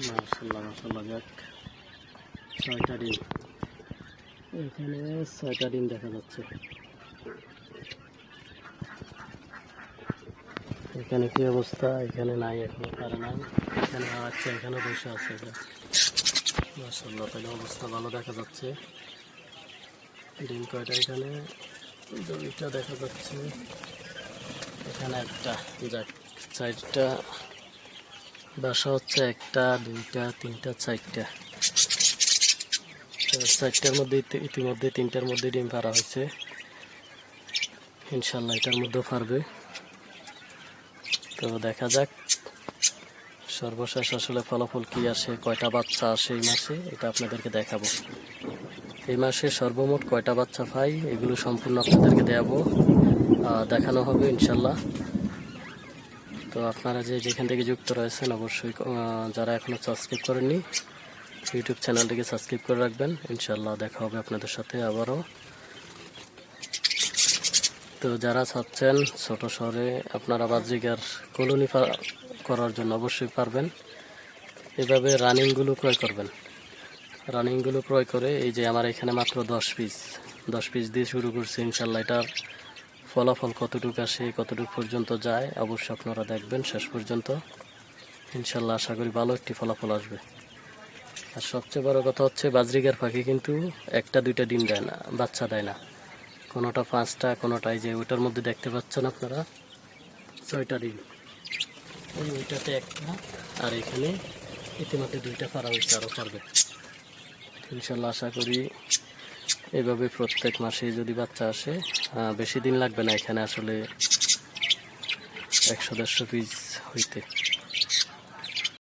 মাশাআল্লাহ মাশাআল্লাহ। যাক, 6টা ডিম, এখানে 6টা ডিম দেখা যাচ্ছে। এখানে কি অবস্থা? এখানে নাই, এখনো পারে না। এখানে আচ্ছা, এখানে বসে আছে। মাশাআল্লাহ, তাহলে অবস্থা ভালো দেখা যাচ্ছে। ডিম কয়টা? এখানে 2টা দেখা যাচ্ছে, এখানে একটা। যাক, 4টা বাসা হচ্ছে, 1টা 2টা 3টা 4টা। 4টার মধ্যে ইতিমধ্যে 3টার মধ্যে ডিম পাড়া হয়েছে। ইনশাল্লাহ এটার মধ্যেও পারবে। তো দেখা যাক সর্বশেষ আসলে ফলাফল কি আসে, কয়টা বাচ্চা আসে এই মাসে, এটা আপনাদেরকে দেখাবো। এই মাসে সর্বমোট কয়টা বাচ্চা পাই এগুলো সম্পূর্ণ আপনাদেরকে দেখানো হবে ইনশাল্লাহ। তো আপনারা যেখান থেকে যুক্ত রয়েছেন অবশ্যই যারা এখনও সাবস্ক্রাইব করেননি ইউটিউব চ্যানেলটিকে সাবস্ক্রাইব করে রাখবেন। ইনশাল্লাহ দেখা হবে আপনাদের সাথে আবারও। তো যারা চাচ্ছেন ছোট শহরে আপনারা বাজরিগার কলোনি করার জন্য অবশ্যই পারবেন। এভাবে রানিংগুলো ক্রয় করবেন। রানিংগুলো ক্রয় করে এই যে আমার এখানে মাত্র 10 পিস দিয়ে শুরু করছি। ইনশাল্লাহ এটার ফলাফল কতটুকু আসে, কতটুকু পর্যন্ত যায় অবশ্যই আপনারা দেখবেন শেষ পর্যন্ত। ইনশাল্লাহ আশা করি ভালো একটি ফলাফল আসবে। আর সবচেয়ে বড় কথা হচ্ছে বাজরিগার পাখি কিন্তু 1টা 2টা ডিম দেয় না, বাচ্চা দেয় না। কোনোটা 5টা, কোনোটাই যে ওটার মধ্যে দেখতে পাচ্ছেন আপনারা 6টা ডিম। ওইটাতে 1টা, আর এখানে ইতিমধ্যে 2টা পারা হয়েছে, আরও পারবে ইনশাল্লাহ। আশা করি এভাবে প্রত্যেক মাসে যদি বাচ্চা আসে, বেশি দিন লাগবে না এখানে আসলে 100-150 পিস হইতে।